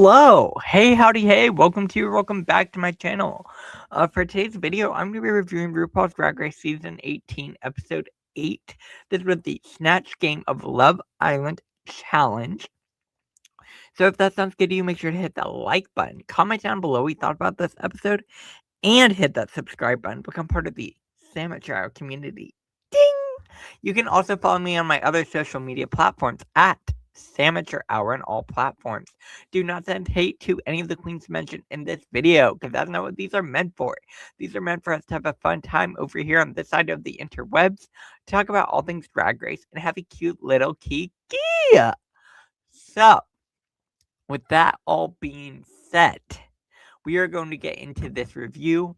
Hello! Hey, howdy, hey! Welcome back to my channel. For today's video, I'm going to be reviewing RuPaul's Drag Race Season 18, Episode 8. This was the Snatch Game of Love Island Challenge. So if that sounds good to you, make sure to hit that like button, comment down below what you thought about this episode, and hit that subscribe button. Become part of the Amateur community. Ding! You can also follow me on my other social media platforms at Amateur Hour on all platforms. Do not send hate to any of the queens mentioned in this video, because that's not what these are meant for. These are meant for us to have a fun time over here on this side of the interwebs, talk about all things Drag Race, and have a cute little kiki. So, with that all being said, we are going to get into this review.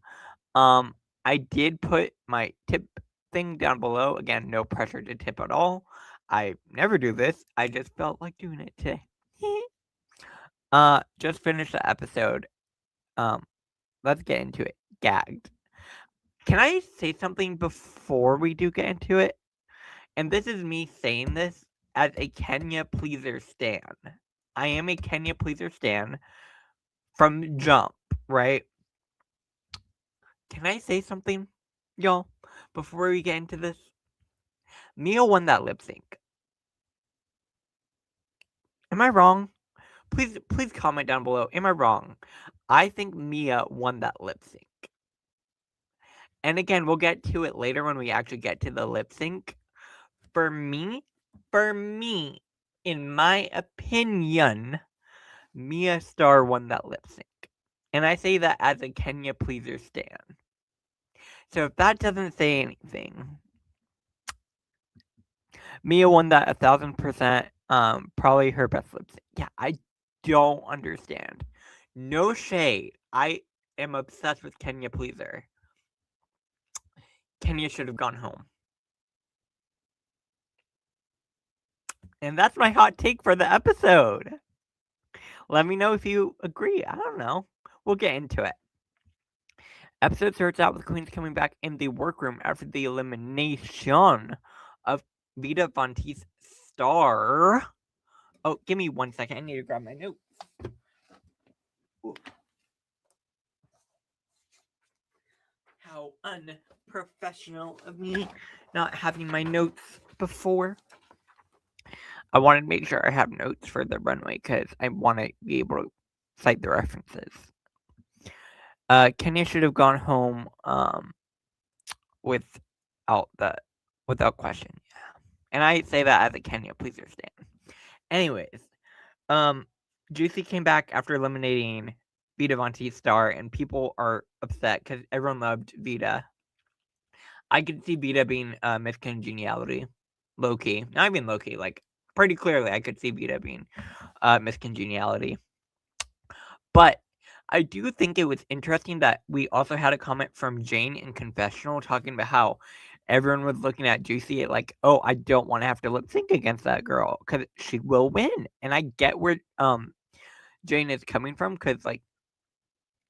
I did put my tip thing down below. Again, no pressure to tip at all. I never do this. I just felt like doing it today. Just finished the episode. Let's get into it. Gagged. Can I say something before we do get into it? And this is me saying this as a Kenya pleaser stan. I am a Kenya pleaser stan from jump, right? Can I say something, y'all, before we get into this? Mia won that lip sync. Am I wrong? Please comment down below. Am I wrong? I think Mia won that lip sync. And again, we'll get to it later when we actually get to the lip sync. For me, in my opinion, Mia Star won that lip sync. And I say that as a Kenya pleaser stan. So if that doesn't say anything, Mia won that 1,000%. Probably her best lip sync. Yeah, I don't understand. No shade. I am obsessed with Kenya pleaser. Kenya should have gone home. And that's my hot take for the episode. Let me know if you agree. I don't know. We'll get into it. Episode starts out with queens coming back in the workroom after the elimination of Vita Fonte's Star. Oh, give me 1 second. I need to grab my notes. Ooh. How unprofessional of me not having my notes before. I wanted to make sure I have notes for the runway because I want to be able to cite the references. Kenya should have gone home without question. Yeah. And I say that as a Kenya pleaser stan. Anyways, Juicy came back after eliminating Vita Vonte's Star, and people are upset because everyone loved Vita. I could see Vita being Miss Congeniality, low-key. Not even low-key, like, pretty clearly I could see Vita being Miss Congeniality. But I do think it was interesting that we also had a comment from Jane in Confessional talking about how everyone was looking at Juicy like, oh, I don't want to have to lip sync against that girl because she will win. And I get where Jane is coming from because, like,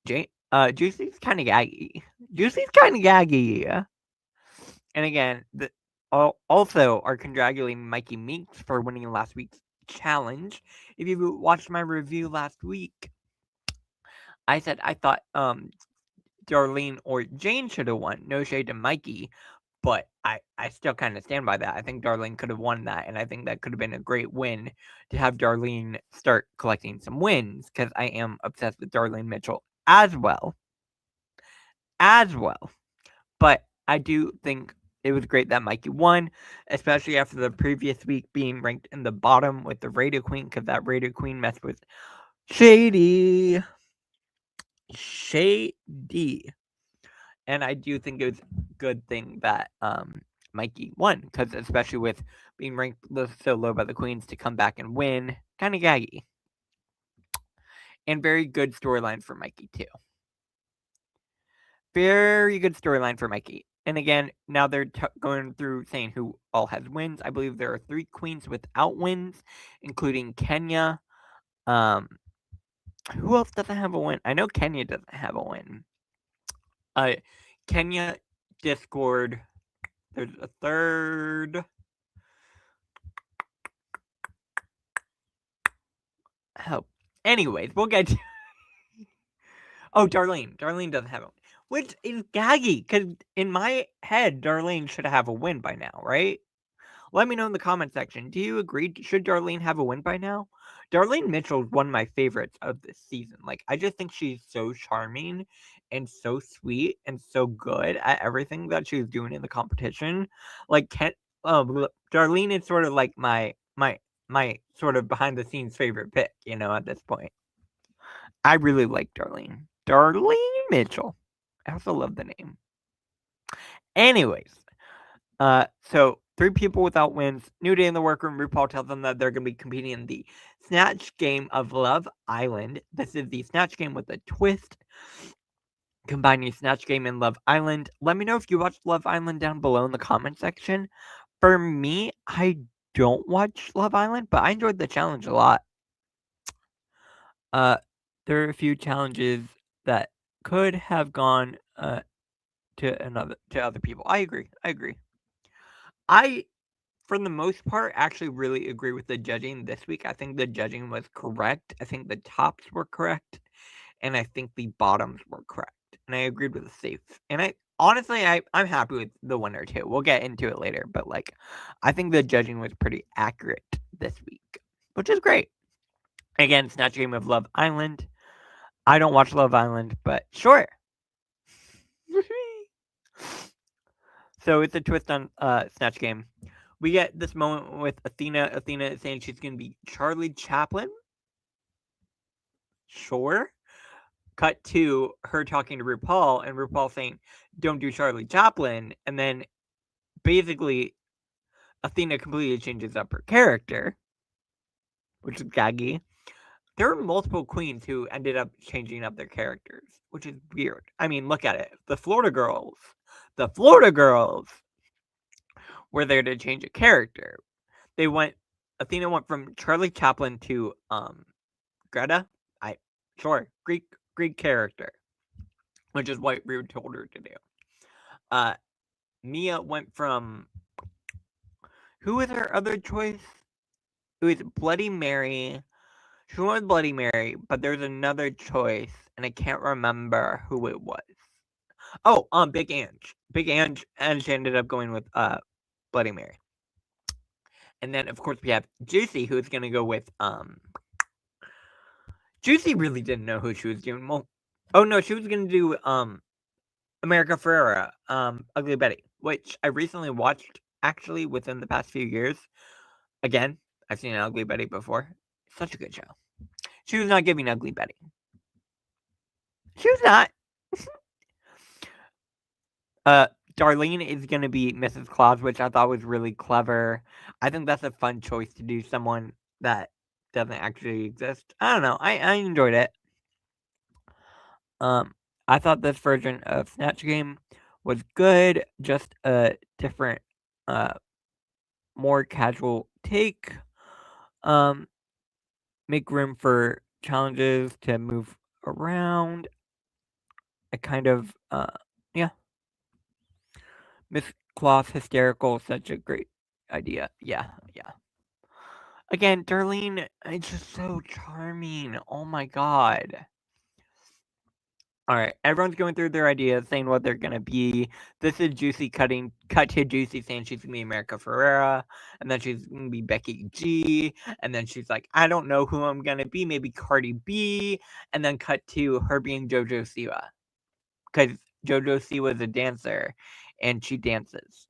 Juicy's kind of gaggy. And again, also are congratulating Mikey Meeks for winning last week's challenge. If you watched my review last week, I said I thought Darlene or Jane should have won. No shade to Mikey, but I still kind of stand by that. I think Darlene could have won that, and I think that could have been a great win to have Darlene start collecting some wins because I am obsessed with Darlene Mitchell as well. But I do think it was great that Mikey won, especially after the previous week being ranked in the bottom with the Radio Queen, because that Radio Queen messed with Shady. And I do think it was a good thing that Mikey won, because especially with being ranked so low by the queens to come back and win, kind of gaggy. And very good storyline for Mikey too. Very good storyline for Mikey. And again, now they're going through saying who all has wins. I believe there are 3 queens without wins, including Kenya. Who else doesn't have a win? I know Kenya doesn't have a win. Kenya, Discord. There's a third. Oh, Anyways, we'll get to... Oh, Darlene. Darlene doesn't have a win. Which is gaggy, because in my head, Darlene should have a win by now, right? Let me know in the comment section. Do you agree? Should Darlene have a win by now? Darlene Mitchell is one of my favorites of this season. Like, I just think she's so charming and so sweet and so good at everything that she's doing in the competition. Like, Darlene is sort of like my sort of behind the scenes favorite pick, at this point. I really like Darlene. Darlene Mitchell. I also love the name. Anyways, so 3 people without wins. New day in the workroom. RuPaul tells them that they're going to be competing in the Snatch game of Love Island. This is the Snatch game with a twist, combining Snatch game and Love Island. Let me know if you watched Love Island down below in the comment section. For me, I don't watch Love Island, but I enjoyed the challenge a lot. There are a few challenges that could have gone to other people. I agree. I, for the most part, actually really agree with the judging this week. I think the judging was correct. I think the tops were correct, and I think the bottoms were correct. And I agreed with the safe. And honestly, I'm happy with the winner too. We'll get into it later, but I think the judging was pretty accurate this week, which is great. Again, Snatch Game of Love Island. I don't watch Love Island, but sure. So it's a twist on Snatch Game. We get this moment with Athena. Athena saying she's going to be Charlie Chaplin. Sure. Cut to her talking to RuPaul, and RuPaul saying, "Don't do Charlie Chaplin." And then basically, Athena completely changes up her character, which is gaggy. There are multiple queens who ended up changing up their characters, which is weird. I mean, look at it. The Florida girls were there to change a character. Athena went from Charlie Chaplin to Greta. Greek character, which is what Rue told her to do. Mia went from, who was her other choice? It was Bloody Mary. She went Bloody Mary, but there's another choice, and I can't remember who it was. Oh, Big Ange. And she ended up going with Bloody Mary. And then, of course, we have Juicy, who's going to go with, Juicy really didn't know who she was doing. Well, no, she was going to do, America Ferrera, Ugly Betty, which I recently watched, actually, within the past few years. Again, I've seen Ugly Betty before. Such a good show. She was not giving Ugly Betty. She was not. Darlene is going to be Mrs. Claus, which I thought was really clever. I think that's a fun choice to do someone that doesn't actually exist. I don't know. I enjoyed it. I thought this version of Snatch Game was good, just a different, more casual take. Make room for challenges to move around. I kind of, yeah. Miss Claus hysterical, such a great idea. Yeah. Again, Darlene is just so charming. Oh my god. Alright, everyone's going through their ideas, saying what they're gonna be. This is Juicy cut to Juicy saying she's gonna be America Ferrera, and then she's gonna be Becky G, and then she's like, I don't know who I'm gonna be, maybe Cardi B, and then cut to her being JoJo Siwa. Because JoJo Siwa is a dancer, and she dances.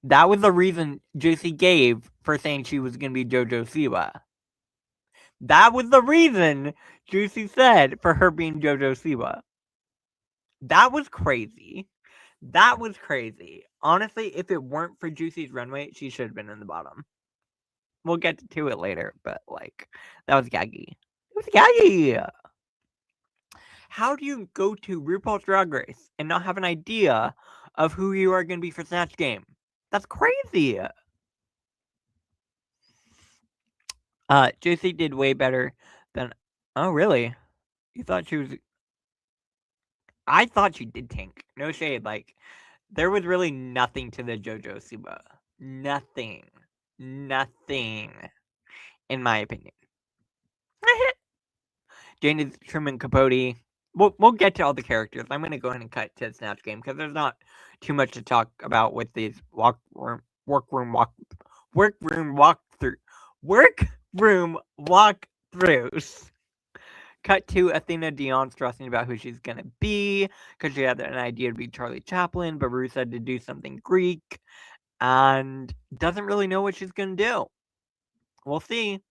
That was the reason Juicy gave for saying she was gonna be JoJo Siwa. That was the reason Juicy said for her being JoJo Siwa. That was crazy. Honestly, if it weren't for Juicy's runway, she should have been in the bottom. We'll get to it later, but that was gaggy. It was gaggy. How do you go to RuPaul's Drag Race and not have an idea of who you are going to be for Snatch Game? That's crazy. Juicy did way better than... Oh, really? You thought she was... I thought she did tank. No shade. There was really nothing to the JoJo Siwa. Nothing. In my opinion. Jane is Truman Capote. We'll get to all the characters. I'm going to go ahead and cut to Snatch Game because there's not too much to talk about with these workroom walkthroughs. Cut to Athena Dion stressing about who she's going to be because she had an idea to be Charlie Chaplin, but Ruth said to do something Greek and doesn't really know what she's going to do. We'll see.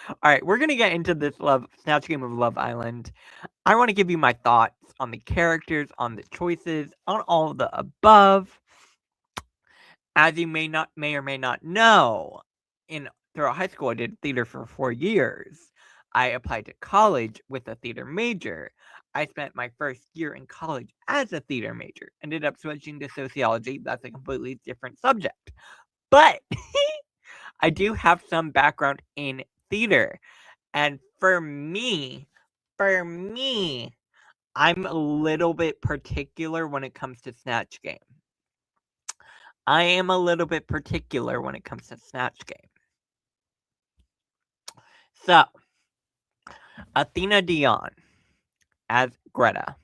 All right, we're going to get into this Snatch Game of Love Island. I want to give you my thoughts on the characters, on the choices, on all of the above. As you may or may not know, throughout high school, I did theater for 4 years. I applied to college with a theater major. I spent my first year in college as a theater major. Ended up switching to sociology. That's a completely different subject. But I do have some background in theater. And for me, I'm a little bit particular when it comes to Snatch Game. I am a little bit particular when it comes to Snatch Game. So, Athena Dion as Greta.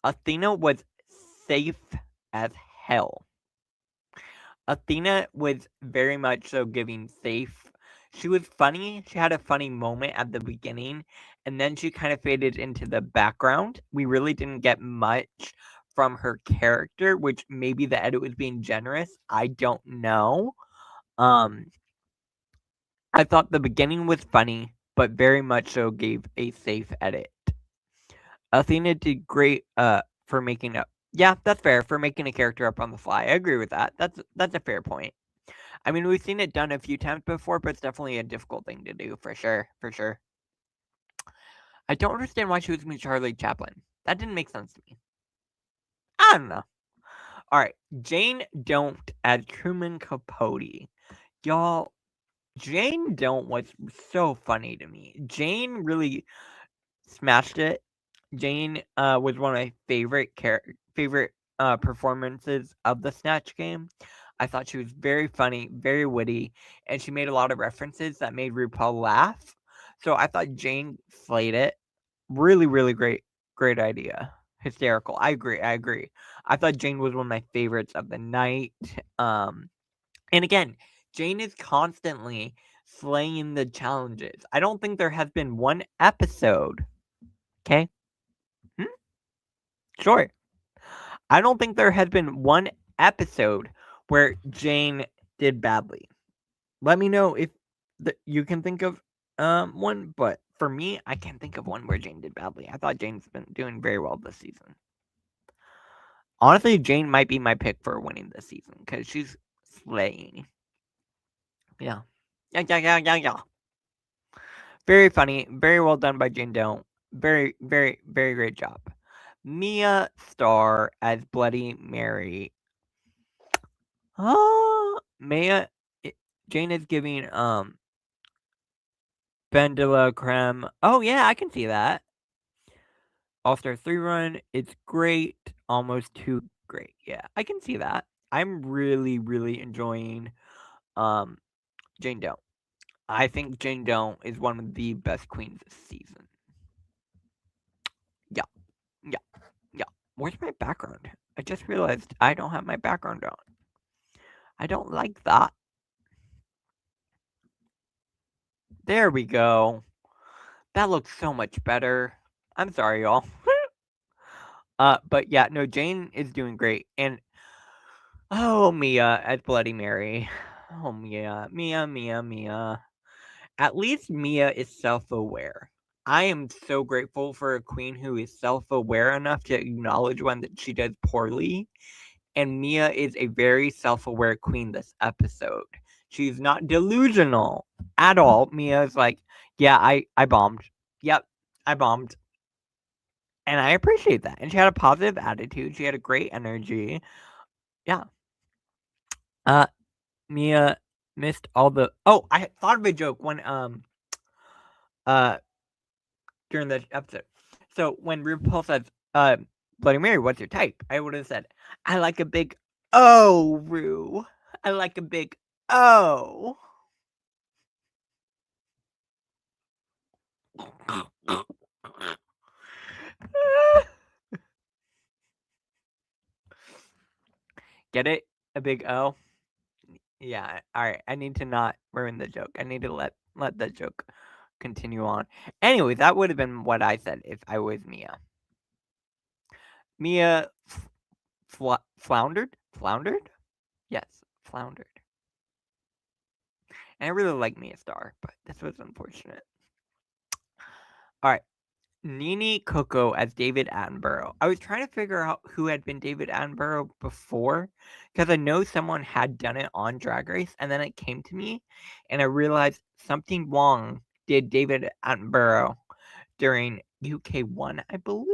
Athena was safe as hell. Athena was very much so giving safe. She was funny. She had a funny moment at the beginning, and then she kind of faded into the background. We really didn't get much from her character, which maybe the edit was being generous. I don't know. I thought the beginning was funny, but very much so gave a safe edit. Athena did great for making up. Yeah, that's fair, for making a character up on the fly. I agree with that. That's a fair point. I mean, we've seen it done a few times before, but it's definitely a difficult thing to do, for sure. I don't understand why she was with Charlie Chaplin. That didn't make sense to me. I don't know. Alright, Jane Don't as Truman Capote. Y'all, Jane Don't was so funny to me. Jane really smashed it. Jane was one of my favorite performances of the Snatch Game. I thought she was very funny, very witty, and she made a lot of references that made RuPaul laugh. So I thought Jane slayed it. Really, really great idea. Hysterical. I agree. I thought Jane was one of my favorites of the night. And again, Jane is constantly slaying the challenges. I don't think there has been one episode. Okay? Sure. I don't think there has been one episode where Jane did badly. Let me know if you can think of one, but for me, I can't think of one where Jane did badly. I thought Jane's been doing very well this season. Honestly, Jane might be my pick for winning this season because she's slaying. Yeah. Very funny. Very well done by Jane Don't. Very, very, very great job. Mia Starr as Bloody Mary. Oh, Jane is giving Ben de la Creme. Oh yeah, I can see that. All-Star 3 run. It's great. Almost too great. Yeah, I can see that. I'm really, really enjoying Jane Don't. I think Jane Don't is one of the best queens this season. Yeah. Where's my background? I just realized I don't have my background on. I don't like that. There we go. That looks so much better. I'm sorry, y'all. But yeah, no, Jane is doing great. And oh, Mia as Bloody Mary. Oh, Mia. At least Mia is self-aware. I am so grateful for a queen who is self-aware enough to acknowledge when that she does poorly. And Mia is a very self-aware queen this episode. She's not delusional at all. Mia is like, yeah, I bombed. Yep, I bombed. And I appreciate that. And she had a positive attitude. She had a great energy. Yeah. Mia missed all the. Oh, I thought of a joke when during the episode. So when RuPaul says, Bloody Mary, what's your type? I would have said, I like a big O, Ru. I like a big O. Get it? A big O? Yeah, alright, I need to not ruin the joke. I need to let the joke continue on. Anyway, that would have been what I said if I was Mia. Mia floundered? Floundered? Yes, floundered. And I really like Mia Star, but this was unfortunate. Alright. Nene Coco as David Attenborough. I was trying to figure out who had been David Attenborough before, because I know someone had done it on Drag Race, and then it came to me, and I realized something Wong did David Attenborough during UK1, I believe,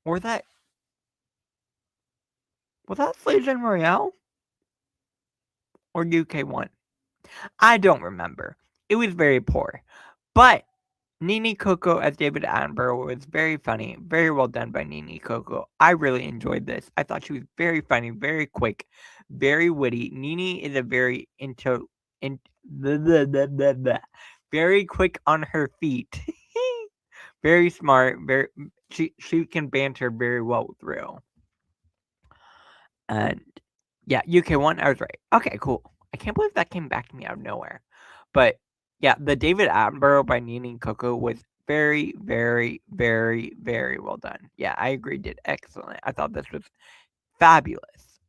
or that was that Slajan Royale or UK1. I don't remember. It was very poor, but Nene Coco as David Attenborough was very funny. Very well done by Nene Coco. I really enjoyed this. I thought she was very funny, very quick, very witty. Nene is a very very quick on her feet. Very smart. She can banter very well through. And yeah, UK1, I was right. Okay, cool. I can't believe that came back to me out of nowhere. But yeah, the David Attenborough by Nene Coco was very, very, very, very well done. Yeah, I agree. Did excellent. I thought this was fabulous.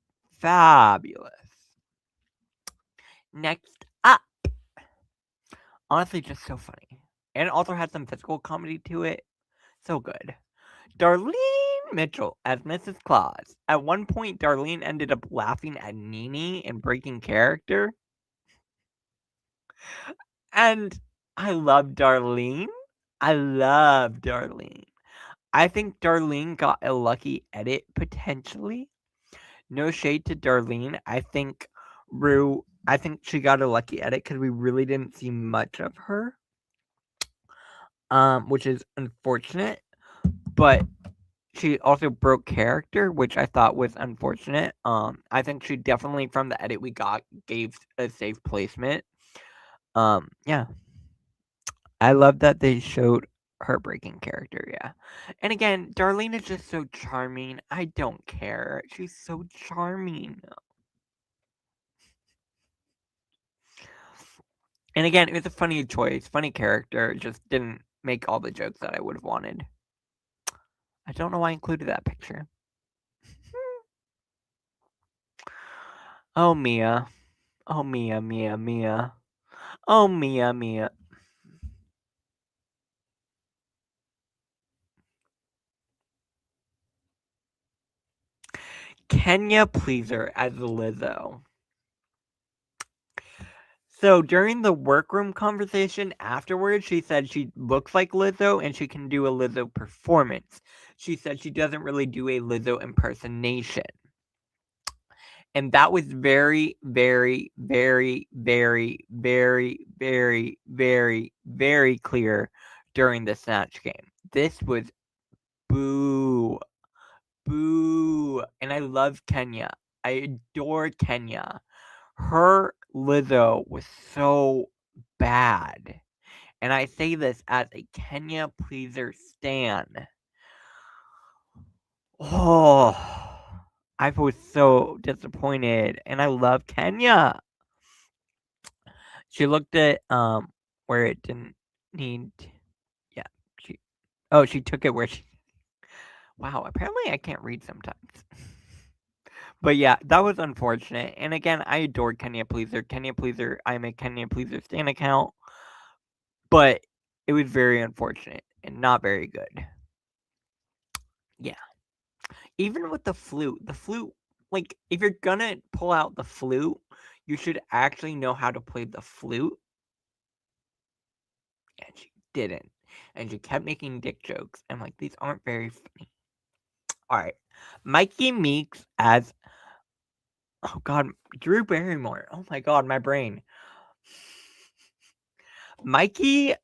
Fabulous. Next up. Honestly, just so funny. And it also had some physical comedy to it. So good. Darlene Mitchell as Mrs. Claus. At one point, Darlene ended up laughing at Nene and breaking character. And I love Darlene. I love Darlene. I think Darlene got a lucky edit potentially. No shade to Darlene. I think she got a lucky edit because we really didn't see much of her. Which is unfortunate. But she also broke character, which I thought was unfortunate. I think she definitely from the edit we got gave a safe placement. Yeah. I love that they showed her breaking character, yeah. And again, Darlene is just so charming. I don't care. She's so charming. And again, it was a funny choice, funny character. It just didn't make all the jokes that I would have wanted. I don't know why I included that picture. Oh, Mia. Oh, Mia, Mia, Mia. Oh, Mia, Mia. Kenya Pleaser as Lizzo. So during the workroom conversation afterwards, she said she looks like Lizzo and she can do a Lizzo performance. She said she doesn't really do a Lizzo impersonation. And that was very, very, very, very, very, very, very, very clear during the Snatch game. This was boo. Boo. And I love Kenya. I adore Kenya. Her Lizzo was so bad. And I say this as a Kenya pleaser stan. Oh, I was so disappointed. And I love Kenya. She looked at where it didn't need, yeah, she took it where she, wow, apparently I can't read sometimes. But yeah, that was unfortunate. And again, I adore Kenya Pleaser. Kenya Pleaser, I'm a Kenya Pleaser stan account. But it was very unfortunate and not very good. Yeah. Even with the flute, like, if you're gonna pull out the flute, you should actually know how to play the flute. And she didn't. And she kept making dick jokes. I'm like, these aren't very funny. Alright. Mikey Meeks as, oh god, Drew Barrymore. Oh my god, my brain. Mikey,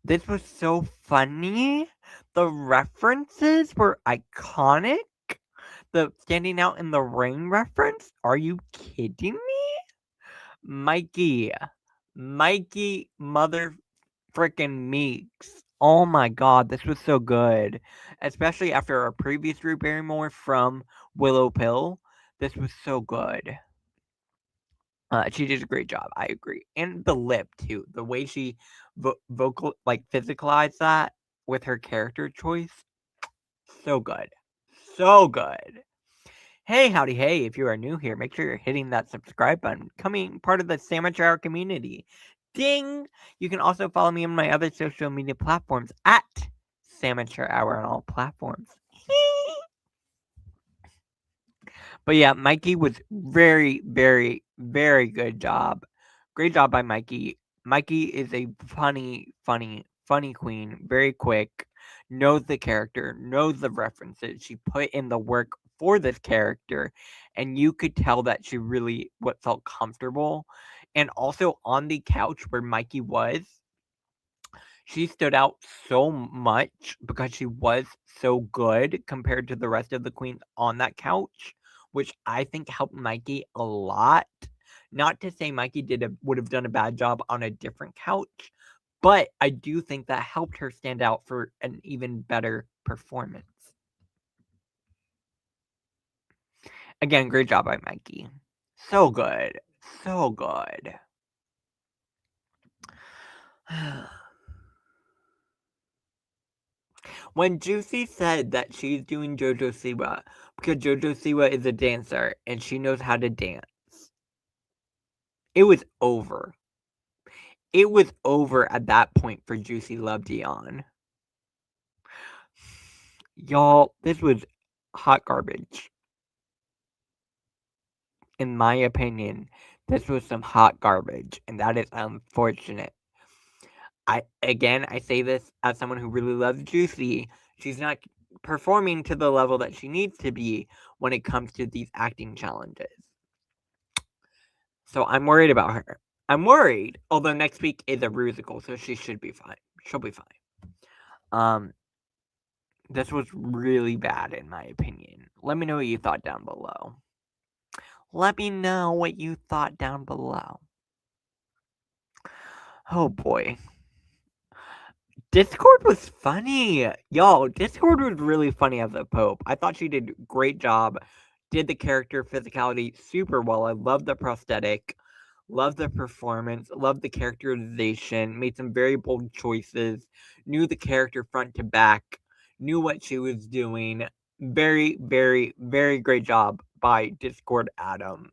this was so funny. The references were iconic. The standing out in the rain reference? Are you kidding me? Mikey mother freaking Meeks. Oh my god, this was so good. Especially after our previous Drew Barrymore from Willow Pill. This was so good. She did a great job. I agree, and the lip too. The way she physicalized that with her character choice, so good, so good. Hey, howdy, hey! If you are new here, make sure you're hitting that subscribe button, becoming part of the Sandwich Hour community. Ding! You can also follow me on my other social media platforms at Sandwich Hour on all platforms. But yeah, Mikey was very, very, very good job. Great job by Mikey. Mikey is a funny, funny, funny queen. Very quick. Knows the character, knows the references. She put in the work for this character, and you could tell that she really what felt comfortable. And also on the couch where Mikey was, she stood out so much because she was so good compared to the rest of the queens on that couch, which I think helped Mikey a lot. Not to say Mikey would have done a bad job on a different couch, but I do think that helped her stand out for an even better performance. Again, great job by Mikey. So good. So good. When Juicy said that she's doing JoJo Siwa because JoJo Siwa is a dancer and she knows how to dance, it was over. It was over at that point for Juicy Love Dion. Y'all, this was hot garbage. In my opinion, this was some hot garbage, and that is unfortunate. I say this as someone who really loves Juicy. She's not performing to the level that she needs to be when it comes to these acting challenges. So I'm worried about her. I'm worried. Although next week is a musical, so she should be fine. She'll be fine. This was really bad in my opinion. Let me know what you thought down below. Let me know what you thought down below. Oh boy. Discord was funny. Y'all, Discord was really funny as a Pope. I thought she did a great job. Did the character physicality super well. I love the prosthetic. Love the performance. Love the characterization. Made some very bold choices. Knew the character front to back. Knew what she was doing. Very, very, very great job by Discord Adams.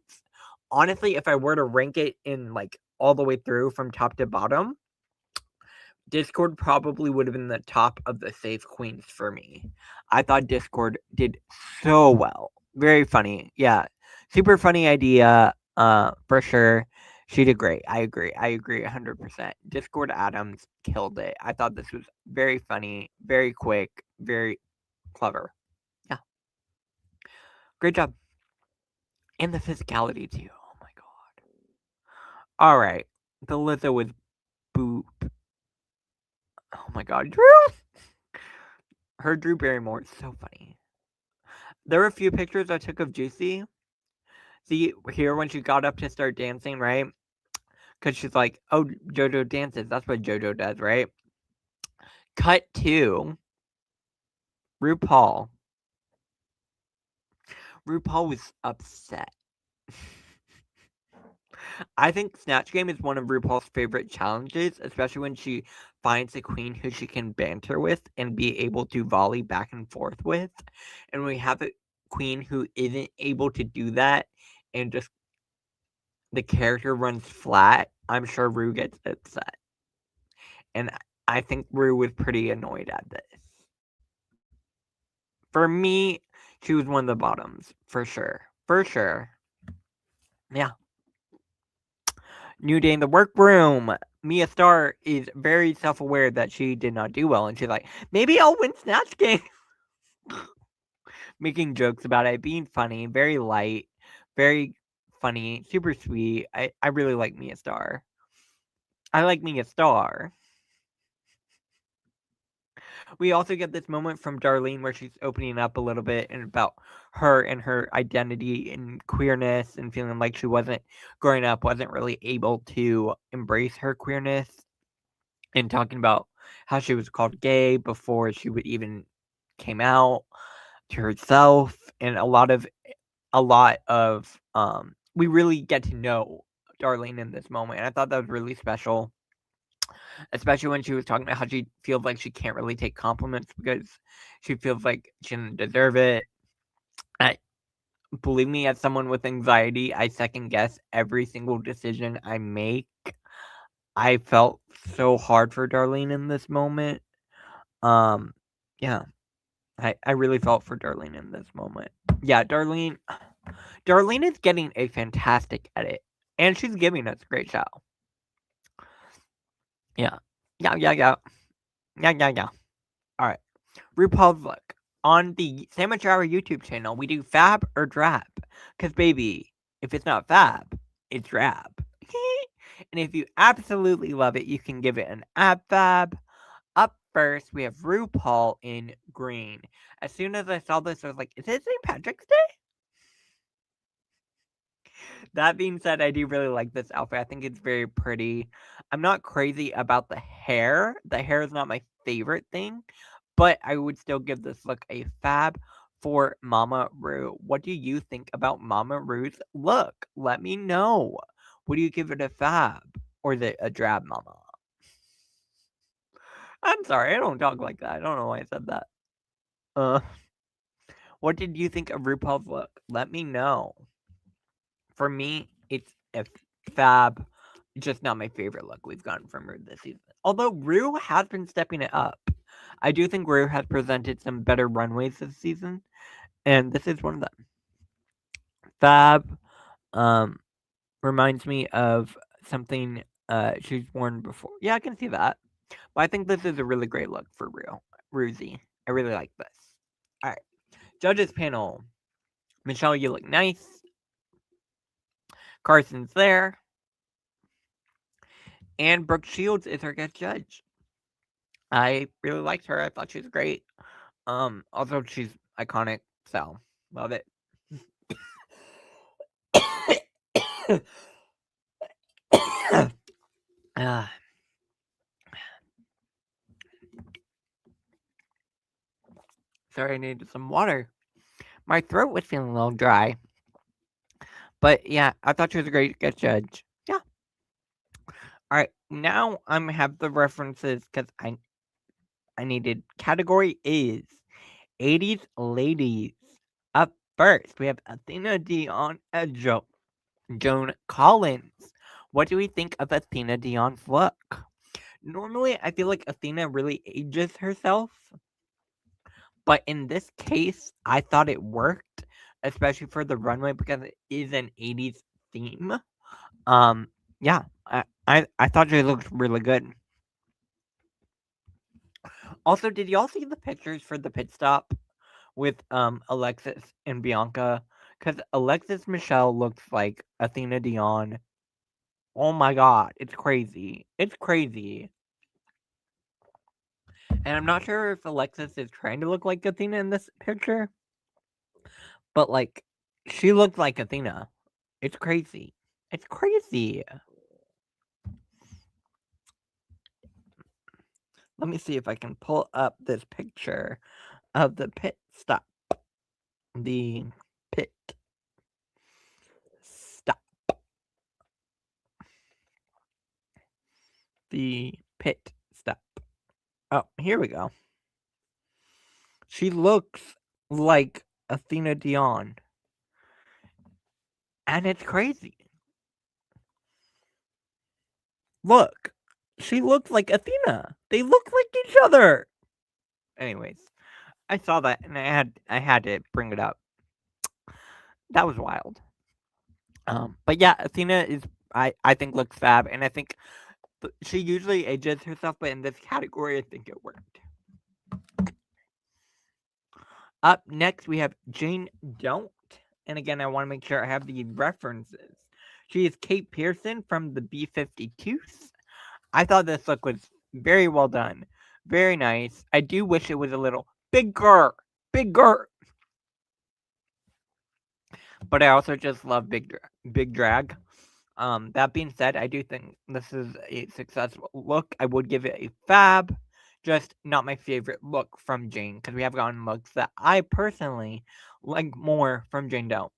Honestly, if I were to rank it in like all the way through from top to bottom, Discord probably would have been the top of the safe queens for me. I thought Discord did so well. Very funny. Yeah. Super funny idea. For sure. She did great. I agree. 100%. Discord Adams killed it. I thought this was very funny, very quick, very clever. Yeah. Great job. And the physicality too. Oh my god. Alright. The Lizzo was boop. Oh my god. Drew! Her Drew Barrymore is so funny. There were a few pictures I took of Juicy. See, here when she got up to start dancing, right? Because she's like, oh, JoJo dances. That's what JoJo does, right? Cut to RuPaul. RuPaul was upset. I think Snatch Game is one of RuPaul's favorite challenges, especially when she finds a queen who she can banter with and be able to volley back and forth with. And we have a queen who isn't able to do that and just the character runs flat, I'm sure Ru gets upset. And I think Ru was pretty annoyed at this. For me, she was one of the bottoms, for sure. For sure. Yeah. New day in the workroom. Mia Starr is very self-aware that she did not do well, and she's like, maybe I'll win Snatch Game. Making jokes about it, being funny, very light, very funny, super sweet. I really like Mia Starr. I like Mia Starr. We also get this moment from Darlene where she's opening up a little bit and about her and her identity and queerness and feeling like she wasn't growing up, wasn't really able to embrace her queerness. and talking about how she was called gay before she would even came out to herself, and a lot of we really get to know Darlene in this moment, and I thought that was really special, especially when she was talking about how she feels like she can't really take compliments because she feels like she doesn't deserve it. I believe me, as someone with anxiety, I second guess every single decision I make. I felt so hard for Darlene in this moment. Um, yeah, I really felt for Darlene in this moment. Yeah, Darlene is getting a fantastic edit, and she's giving us a great show. Yeah. Yeah, yeah, yeah. Yeah, yeah, yeah. Alright. RuPaul's Look. On the Sandwich Hour YouTube channel, we do fab or drab. Because, baby, if it's not fab, it's drab. And if you absolutely love it, you can give it an ab fab. Up first, we have RuPaul in green. As soon as I saw this, I was like, is it St. Patrick's Day? That being said, I do really like this outfit. I think it's very pretty. I'm not crazy about the hair. The hair is not my favorite thing, but I would still give this look a fab for Mama Ru. What do you think about Mama Ru's look? Let me know. Would you give it a fab or is it a drab, Mama? I'm sorry, I don't talk like that. I don't know why I said that. Uh, what did you think of RuPaul's look? Let me know. For me, it's a fab, just not my favorite look we've gotten from Ru this season. Although Ru has been stepping it up. I do think Ru has presented some better runways this season, and this is one of them. Fab reminds me of something she's worn before. Yeah, I can see that. But I think this is a really great look for Ruzy. I really like this. Alright. Judges panel. Michelle, you look nice. Carson's there. And Brooke Shields is her guest judge. I really liked her. I thought she was great. Also she's iconic, so love it. Sorry, I needed some water. My throat was feeling a little dry. But yeah, I thought she was a great guest judge. Yeah. Alright, now I'm have the references because I needed. Category is 80s ladies. Up first, we have Athena Dion and Joan Collins. What do we think of Athena Dion's look? Normally, I feel like Athena really ages herself, but in this case, I thought it worked, especially for the runway because it is an 80s theme. Yeah, I thought she looked really good. Also, did y'all see the pictures for the pit stop with Alexis and Bianca? Because Alexis Michelle looks like Athena Dion. Oh my god, it's crazy. It's crazy. And I'm not sure if Alexis is trying to look like Athena in this picture, but like, she looked like Athena. It's crazy. It's crazy. Let me see if I can pull up this picture of the pit stop. The pit stop. The pit stop. Oh, here we go. She looks like Athena Dion. And it's crazy. Look. She looks like Athena. They look like each other. Anyways, I saw that and I had to bring it up. That was wild. But yeah, Athena is I think looks fab, and I think she usually ages herself, but in this category, I think it worked. Up next, we have Jane Don't, and again, I want to make sure I have the references. She is Kate Pearson from the B-52s. I thought this look was very well done, very nice. I do wish it was a little bigger, bigger. But I also just love big drag. That being said, I do think this is a successful look. I would give it a fab, just not my favorite look from Jane, because we have gotten looks that I personally like more from Jane Doe.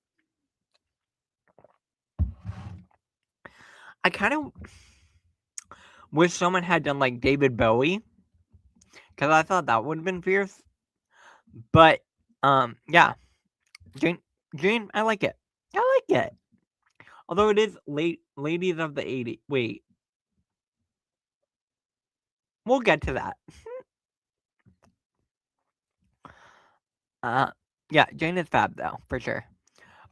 I kind of wish someone had done like David Bowie, because I thought that would have been fierce. But yeah, Jane, I like it. I like it. Although it is ladies of the 80s. Wait, we'll get to that. Yeah, Jane is fab though, for sure.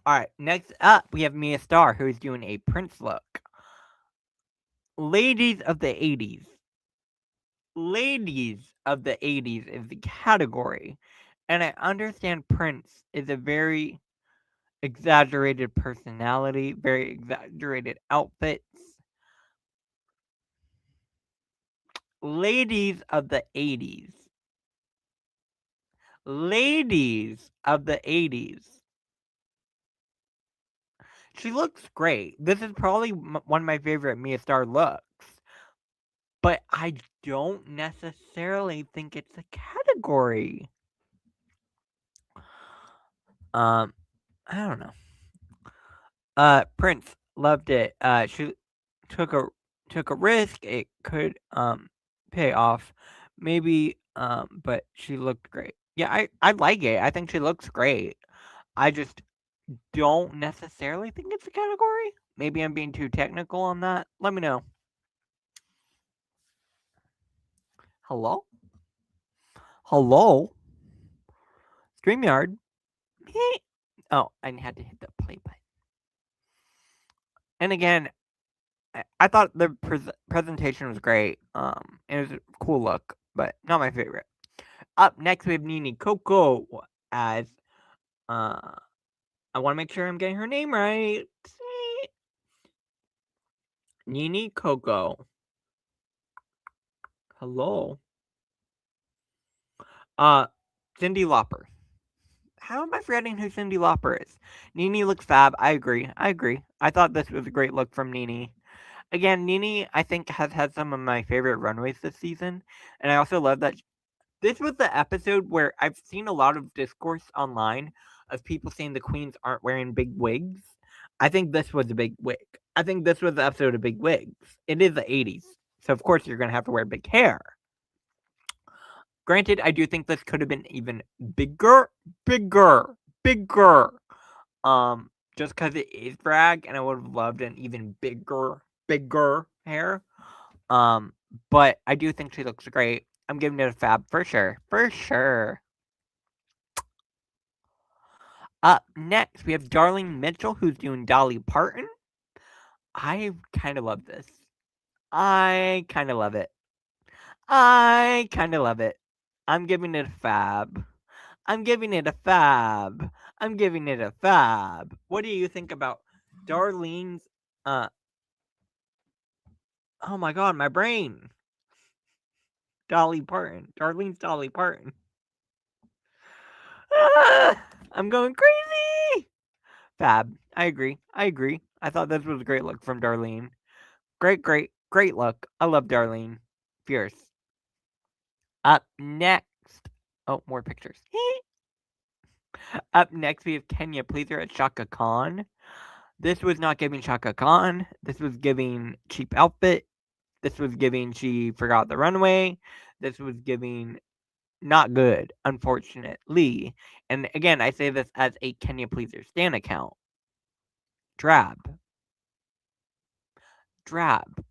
Alright, next up we have Mia Starr, who's doing a Prince look. Ladies of the 80s. Ladies of the 80s is the category. And I understand Prince is a very exaggerated personality, very exaggerated outfits. Ladies of the 80s. Ladies of the 80s. She looks great. This is probably one of my favorite Mia Starr looks. But I don't necessarily think it's a category. I don't know. Prince loved it. She took a risk. It could pay off, maybe. But she looked great. Yeah, I like it. I think she looks great. I just don't necessarily think it's a category. Maybe I'm being too technical on that. Let me know. Hello? Hello? StreamYard? Oh, I had to hit the play button. And again, I thought the presentation was great. It was a cool look, but not my favorite. Up next, we have Nini Coco as, I want to make sure I'm getting her name right. Nini Coco. Hello. Cyndi Lauper. How am I forgetting who Cyndi Lauper is? Nini looks fab. I agree. I thought this was a great look from Nini. Again, Nini, I think, has had some of my favorite runways this season. And I also love that this was the episode where I've seen a lot of discourse online of people saying the queens aren't wearing big wigs. I think this was a big wig. I think this was the episode of big wigs. It is the 80s. So, of course, you're going to have to wear big hair. Granted, I do think this could have been even bigger. Just because it is drag, and I would have loved an even bigger hair. But I do think she looks great. I'm giving it a fab for sure. For sure. Up next, we have Darlene Mitchell, who's doing Dolly Parton. I kind of love this. I kind of love it. I'm giving it a fab. I'm giving it a fab. What do you think about Darlene's, oh my god, my brain. Dolly Parton. Darlene's Dolly Parton. I'm going crazy. Fab. I agree. I thought this was a great look from Darlene. Great look. I love Darlene. Fierce. Up next. Oh, more pictures. Up next, we have Kenya Pleaser at Shaka Khan. This was not giving Shaka Khan. This was giving cheap outfit. This was giving she forgot the runway. This was giving not good, unfortunately. And again, I say this as a Kenya Pleaser stan account. Drab.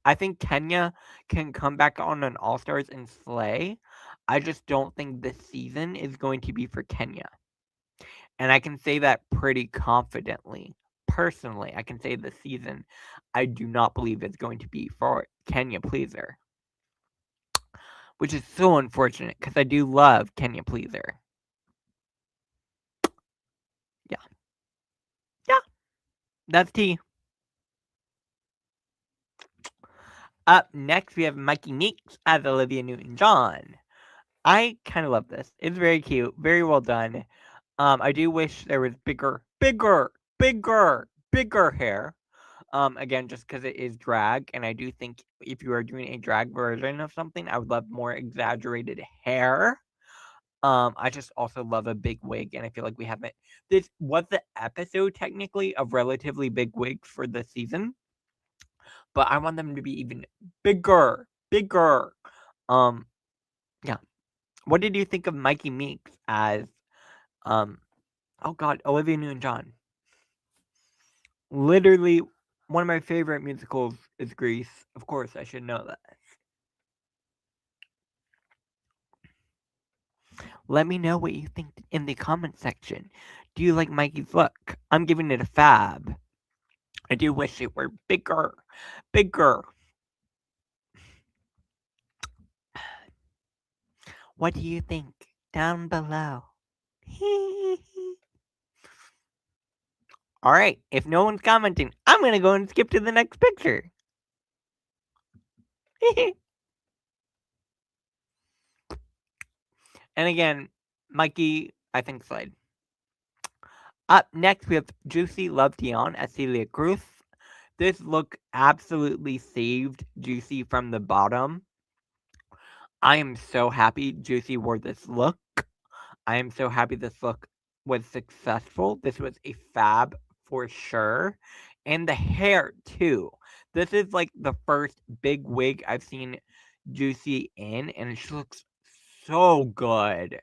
I think Kenya can come back on an All Stars and slay. I just don't think this season is going to be for Kenya. And I can say that pretty confidently. Personally, I can say this season, I do not believe it's going to be for Kenya Pleaser. Which is so unfortunate, because I do love Kenya Pleaser. Yeah. That's tea. Up next, we have Mikey Meeks as Olivia Newton-John. I kind of love this. It's very cute. Very well done. I do wish there was bigger hair. Again, just because it is drag, and I do think if you are doing a drag version of something, I would love more exaggerated hair. I just also love a big wig, and I feel like we haven't. This was the episode technically of relatively big wigs for the season, but I want them to be even bigger, bigger. Um, yeah. What did you think of Mikey Meeks as um? Oh God, Olivia Newton-John. Literally, one of my favorite musicals is Grease. Of course, I should know that. Let me know what you think in the comment section. Do you like Mikey's look? I'm giving it a fab. I do wish it were bigger. Bigger. What do you think? Down below. Alright, if no one's commenting, I'm gonna go and skip to the next picture. And again, Mikey, I think slide. Up next, we have Juicy Love Dion as Celia Cruz. This look absolutely saved Juicy from the bottom. I am so happy Juicy wore this look. I am so happy this look was successful. This was a fab for sure. And the hair, too. This is like the first big wig I've seen Juicy in, and she looks so good.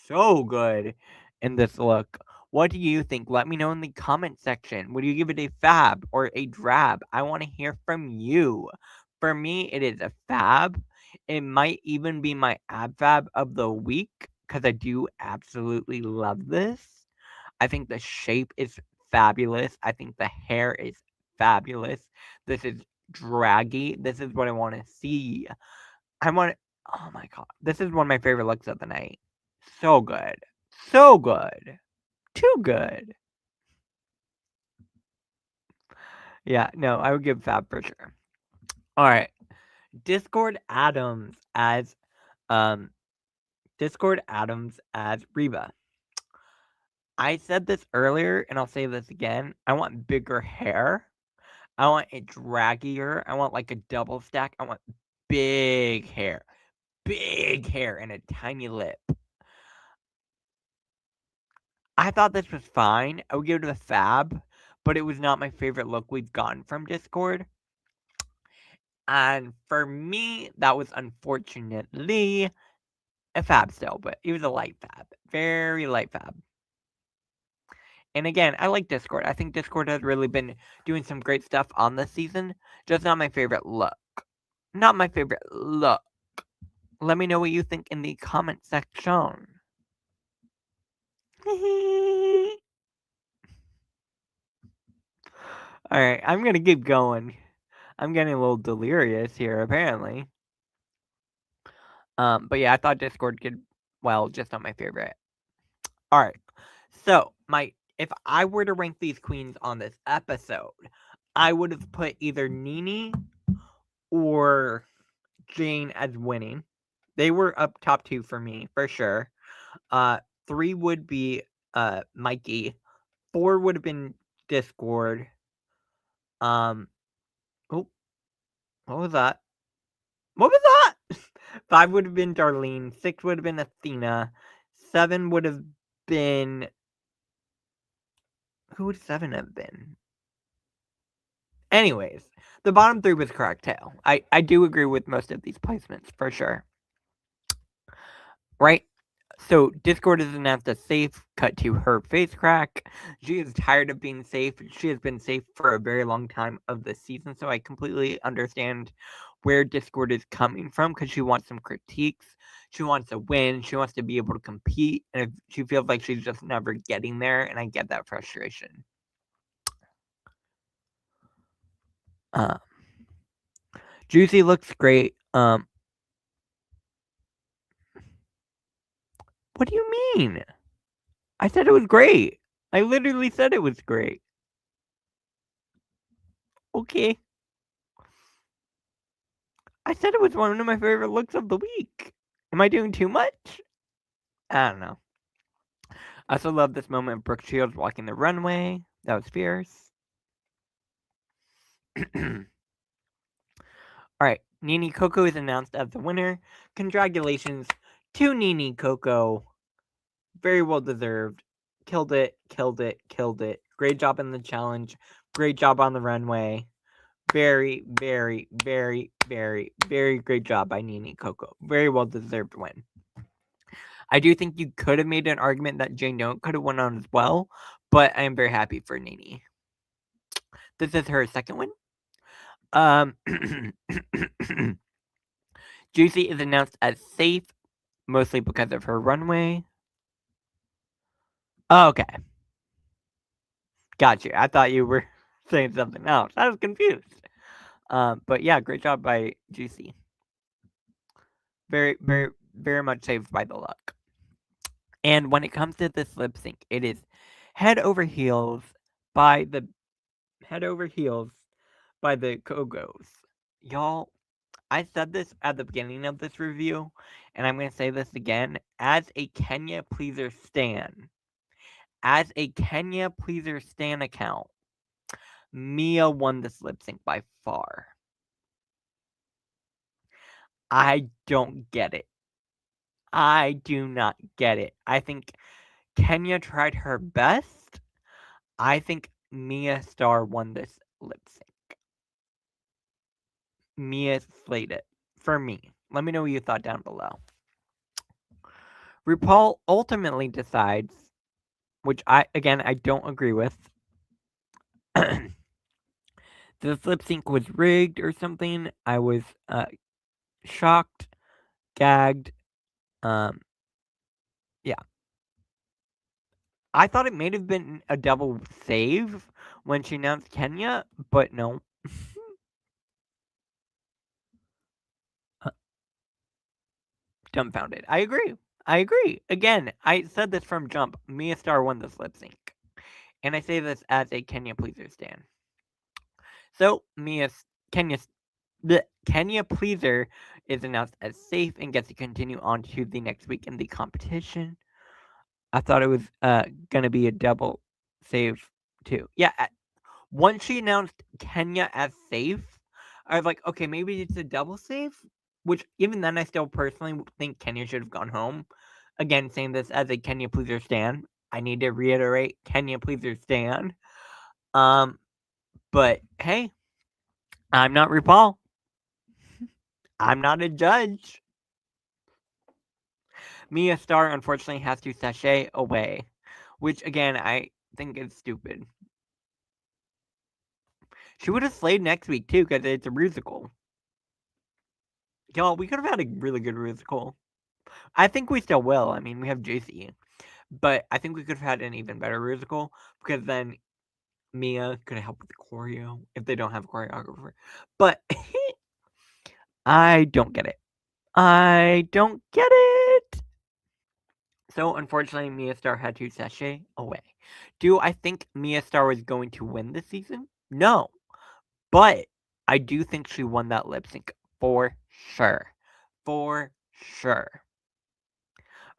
So good in this look. What do you think? Let me know in the comment section. Would you give it a fab or a drab? I want to hear from you. For me, it is a fab. It might even be my ab fab of the week because I do absolutely love this. I think the shape is fabulous. I think the hair is fabulous. This is draggy. This is what I want to see. I want. Oh my god, this is one of my favorite looks of the night. So good, so good, too good. Yeah, no, I would give fab for sure. All right, Discord Adams as um Discord Adams as Reba. I said this earlier, and I'll say this again. I want bigger hair. I want it draggier. I want like a double stack. I want big hair. Big hair and a tiny lip. I thought this was fine. I would give it a fab, but it was not my favorite look we've gotten from Discord. And for me, that was unfortunately a fab still, but it was a light fab. Very light fab. And again, I like Discord. I think Discord has really been doing some great stuff on this season. Just not my favorite look. Not my favorite look. Let me know what you think in the comment section. Alright, I'm gonna keep going. I'm getting a little delirious here, apparently. But yeah, I thought Discord did well, just not my favorite. Alright, so if I were to rank these queens on this episode, I would have put either Nene or Jane as winning. They were up top 2 for me, for sure. 3 would be Mikey. 4 would have been Discord. Oh, what was that? What was that? 5 would have been Darlene. 6 would have been Athena. 7 would have been. Who would 7 have been? Anyways, the bottom 3 was correct too. I do agree with most of these placements for sure. Right? So Discord has announced a safe cut to her face crack. She is tired of being safe. She has been safe for a very long time of the season, so I completely understand where Discord is coming from because she wants some critiques. She wants to win. She wants to be able to compete, and if she feels like she's just never getting there, and I get that frustration. Juicy looks great. What do you mean? I said it was great. I literally said it was great. Okay. I said it was one of my favorite looks of the week. Am I doing too much? I don't know. I also love this moment of Brooke Shields walking the runway. That was fierce. Alright, Nene Coco is announced as the winner. Congratulations to Nene Coco. Very well deserved. Killed it, killed it, killed it. Great job in the challenge. Great job on the runway. Very, very, very, very, very great job by Nene Coco. Very well deserved win. I do think you could have made an argument that Jane Note could have won on as well, but I am very happy for Nene. This is her second win. Juicy is announced as safe, mostly because of her runway. Oh, okay. Got you. I thought you were saying something else. I was confused. But yeah, great job by Juicy. Very, very, very much saved by the luck. And when it comes to this lip sync, it is head over heels by the Kogos. Y'all, I said this at the beginning of this review, and I'm going to say this again. As a Kenya Pleaser stan account, Mia won this lip sync by far. I don't get it. I do not get it. I think Kenya tried her best. I think Mia Star won this lip sync. Mia slayed it. For me. Let me know what you thought down below. RuPaul ultimately decides, which I don't agree with. This lip sync was rigged or something. I was shocked, gagged. Yeah. I thought it may have been a double save when she announced Kenya, but no. Dumbfounded. I agree. Again, I said this from jump. Mia Star won this lip sync. And I say this as a Kenya Pleaser stan. So, the Kenya Pleaser is announced as safe and gets to continue on to the next week in the competition. I thought it was going to be a double save, too. Yeah, once she announced Kenya as safe, I was like, okay, maybe it's a double save. Which, even then, I still personally think Kenya should have gone home. Again, saying this as a Kenya Pleaser stan. I need to reiterate, Kenya Pleaser stan. But, hey, I'm not RuPaul. I'm not a judge. Mia Star, unfortunately, has to sashay away. Which, again, I think is stupid. She would have slayed next week, too, because it's a musical. Y'all, we could have had a really good musical. I think we still will. I mean, we have JC. But I think we could have had an even better musical, because then Mia could help with the choreo, if they don't have a choreographer. But, I don't get it. So, unfortunately, Mia Star had to sashay away. Do I think Mia Star was going to win this season? No. But I do think she won that lip sync for sure. For sure.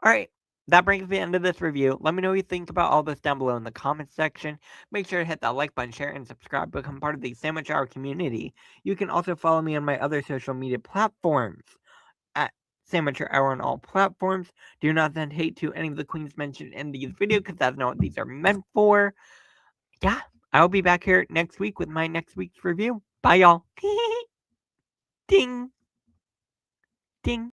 Alright, that brings me to the end of this review. Let me know what you think about all this down below in the comments section. Make sure to hit that like button, share, and subscribe to become part of the Sandwich Hour community. You can also follow me on my other social media platforms at Sandwich Hour on all platforms. Do not send hate to any of the queens mentioned in these videos, because that's not what these are meant for. Yeah, I'll be back here next week with my next week's review. Bye, y'all. Ding. Ding.